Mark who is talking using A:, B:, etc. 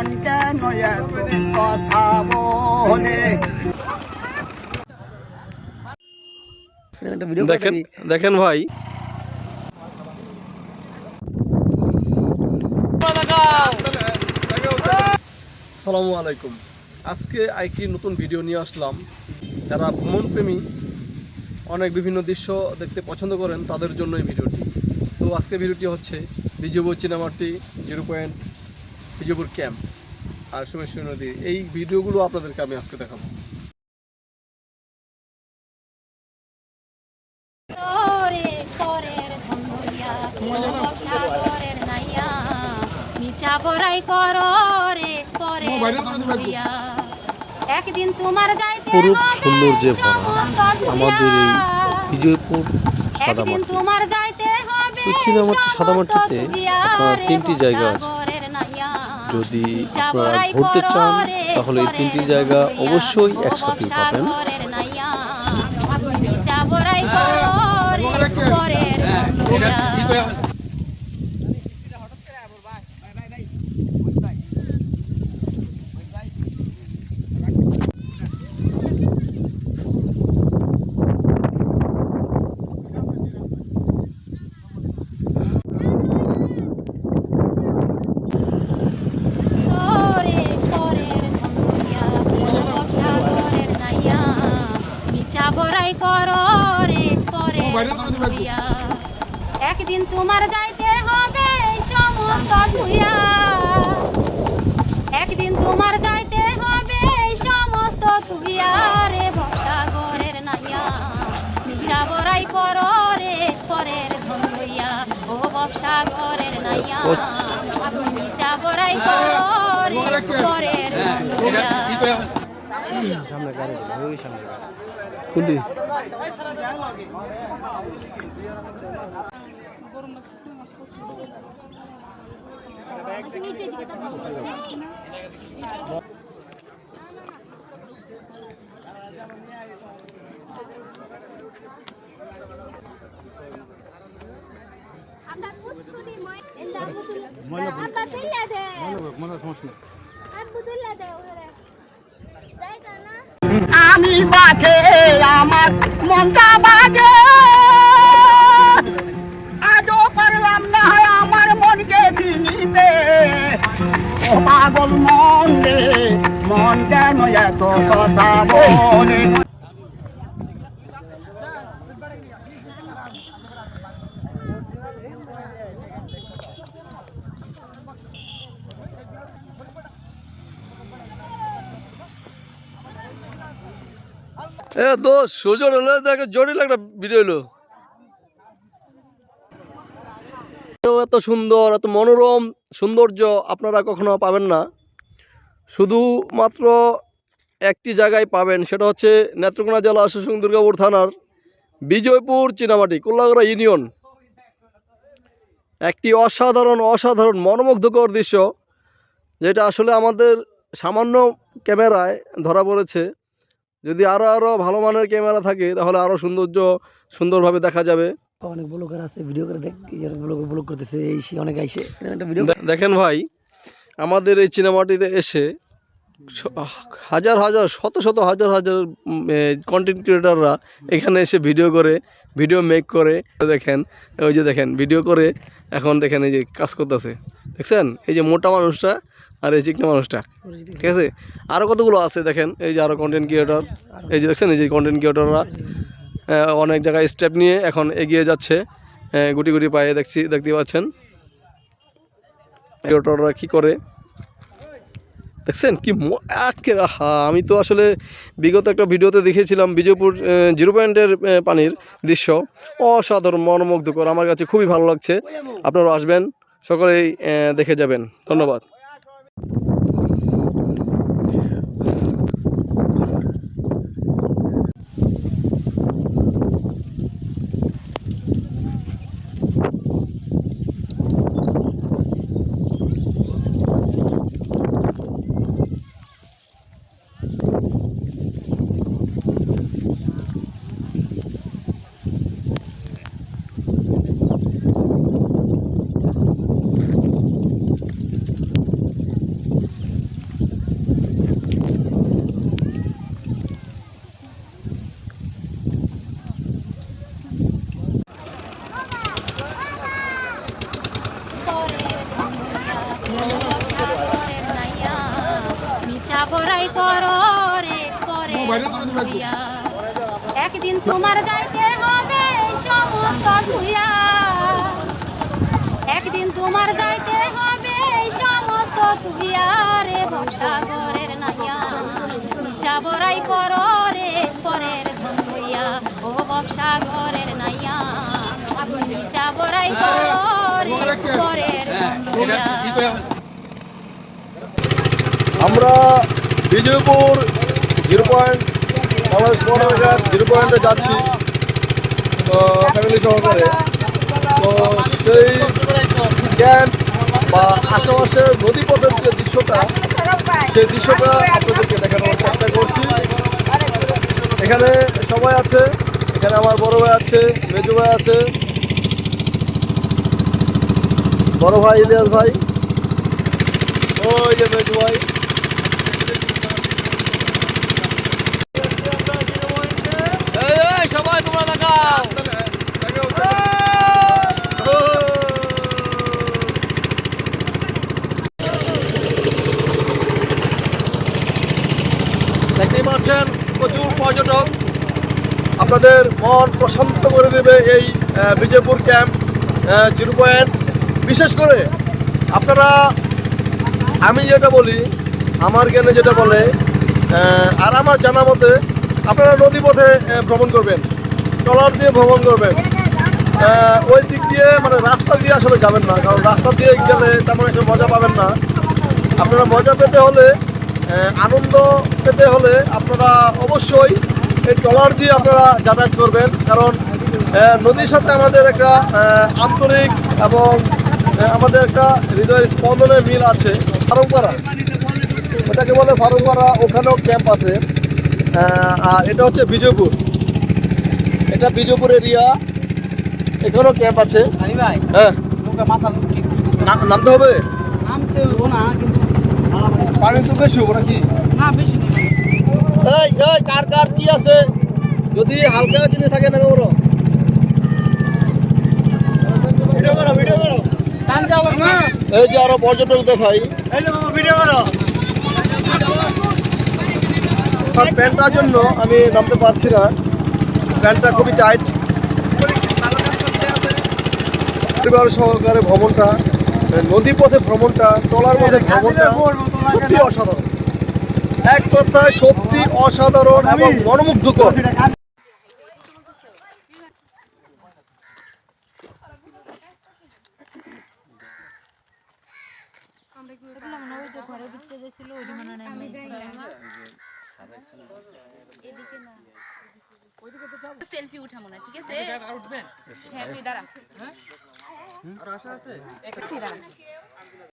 A: মন কেন এত কথা বলে।
B: দেখেন দেখেন ভাই, আসসালামু আলাইকুম। আজকে একটি নতুন ভিডিও নিয়ে আসলাম। যারা ভ্রমণপ্রেমী, অনেক বিভিন্ন দৃশ্য দেখতে পছন্দ করেন, তাদের জন্য এই ভিডিওটি। তো আজকে ভিডিওটি হচ্ছে বিজয়পুর চীনামাটি 0 পয়েন্ট, বিজয়পুর ক্যাম্প আর সোমেশ্বরী নদী। এই ভিডিওগুলো আপনাদেরকে আমি আজকে দেখাবো।
C: একদিন তোমার যাইতে
B: পুরুপ সৌন্দর্যে ভরা আমাদের এই বিজয়পুর সাদামাটি।
C: তোমার যাইতে হবে
B: চীনামাটি সাদামাটিতে আপনার 3টি জায়গা আছে। যদি আপনারা ঘুরতে চান তাহলে এই 3টি জায়গা অবশ্যই একসাথেই পাবেন।
C: একদিন তোমার যাইতে হবে সমস্ত ধুইয়া, একদিন তোমার যাইতে হবে সমস্ত ধুইয়া রে ভবসাগরের নাইয়া, নিচা বড়াই করো রে পরের ধন হইয়া, ও ভবসাগরের নাইয়া, নিচা বড়াই করো রে পরের ধন হইয়া।
B: সামনে গাড়ি, ওই সামনে কুলি
A: আমি বাজে আমার মনটা বাজে, আজও পারলাম না আমার মনকে চিনিতে। ও পাগল মন রে, মন কেন এত কথা বলে।
B: দোষ সুজন হলো, দেখে জটিল একটা ভিডিও হলো। এত সুন্দর, এত মনোরম সৌন্দর্য আপনারা কখনো পাবেন না। শুধুমাত্র একটি জায়গায় পাবেন, সেটা হচ্ছে নেত্রকোনা জেলা আশুসং দুর্গাপুর থানার বিজয়পুর চীনামাটি কোল্লাগড়া ইউনিয়ন। একটি অসাধারণ অসাধারণ মনোমুগ্ধকর দৃশ্য, যেটা আসলে আমাদের সামান্য ক্যামেরায় ধরা পড়েছে। যদি আরো ভালো মানের ক্যামেরা থাকে তাহলে আরো সুন্দরভাবে দেখা যাবে।
D: অনেক ব্লগার আছে, ভিডিও করে ব্লগ করতেছে, এই অনেক আইসে একটা ভিডিও।
B: দেখেন ভাই, আমাদের এই চীনামাটিতে এসে হাজার হাজার শত শত হাজার হাজার কন্টেন্ট ক্রিয়েটাররা এখানে এসে ভিডিও মেক করে। দেখেন ওই যে দেখেন ভিডিও করে, এখন দেখেন এই যে কাজ করতেছে, দেখছেন এই যে মোটা মানুষটা আর এই চিকনা মানুষটা, ঠিক আছে। আরও কতগুলো আছে দেখেন, এই যে আরও কন্টেন্ট ক্রিয়েটর, এই যে দেখছেন এই যে কন্টেন্ট ক্রিয়েটররা অনেক জায়গায় স্টেপ নিয়ে এখন এগিয়ে যাচ্ছে, গুটি গুটি পায়ে দেখতে পাচ্ছেন ক্রিয়েটররা কী করে, দেখছেন কি আমি তো আসলে বিগত একটা ভিডিওতে দেখেছিলাম বিজয়পুর 0 পয়েন্টের পানির দৃশ্য, অসাধারণ মনোমুগ্ধকর। আমার কাছে খুবই ভালো লাগছে। আপনারা আসবেন, সকলেই দেখে যাবেন। ধন্যবাদ।
C: হইয়া। একদিন তোমার যাইতে হবে এই সমস্ত ধুইয়া, একদিন তোমার যাইতে হবে এই সমস্ত ধুইয়া রে ভবসাগরের নাইয়া, নিচা বড়াই করো রে পরের ধন হইয়া, ও ভবসাগরের নাইয়া নিচা বড়াই করো রে পরের ধন হইয়া।
B: আমরা বিজয়পুর 0 পয়েন্ট বাংলাদেশ বর্ডার 0 পয়েন্টে যাচ্ছি ফ্যামিলি সহকারে। তো সেই ক্যাম্প বা আশেপাশের নদীপথের যে দৃশ্যটা, সেই দৃশ্যটা আপনাদেরকে দেখানোর চেষ্টা করছি। এখানে সবাই আছে, এখানে আমার বড় ভাই আছে, মেজু ভাই আছে, বড় ভাই ইলিয়াস ভাই, ওই যে মেজু ভাই। সবাই তোমরা লাগাও। দেখতেই পাচ্ছেন প্রচুর পর্যটক, আপনাদের মন প্রশান্ত করে দেবে এই বিজয়পুর ক্যাম্প 0 পয়েন্ট। বিশেষ করে আপনারা, আমি যেটা বলি, আমার জ্ঞানে যেটা বলে আর আমার জানা মতে, আপনারা নদীপথে ভ্রমণ করবেন, ট্রলার দিয়ে ভ্রমণ করবেন। ওই দিক দিয়ে মানে রাস্তা দিয়ে আসলে যাবেন না, কারণ রাস্তা দিয়ে গেলে তেমন একটা মজা পাবেন না। আপনারা মজা পেতে হলে, আনন্দ পেতে হলে আপনারা অবশ্যই এই ট্রলার দিয়ে আপনারা যাতায়াত করবেন, কারণ নদীর সাথে আমাদের একটা আন্তরিক এবং আমাদের একটা হৃদয় স্পন্দনের মিল আছে। ফারুকপাড়া, ওটাকে বলে ফারুকপাড়া, ওখানেও ক্যাম্প আছে। আর এটা হচ্ছে বিজয়পুর, এটা বিজয়পুর এরিয়া, এখানেও ক্যাম্প আছে। হ্যাঁ, নামতে হবে, পানি তো বেশি হবো নাকি? এই কার কার কি আছে, যদি হালকা জিনিস থাকে নেবে ওরা। এই যে আরো পর্যটক দেখাই, প্যান্টটার জন্য আমি নামতে পারছি না, প্যান্টটা খুবই টাইট। পরিবার সহকারে ভ্রমণটা, নদীপথে ভ্রমণটা, ট্রলার পথে ভ্রমণটা সত্যি অসাধারণ, এক কথায় সত্যি অসাধারণ এবং মনোমুগ্ধকর।
E: সেলফি উঠামো না, ঠিক আছে? হ্যাঁ তুই দাঁড়া, আর আশা আছে একটু দাঁড়া।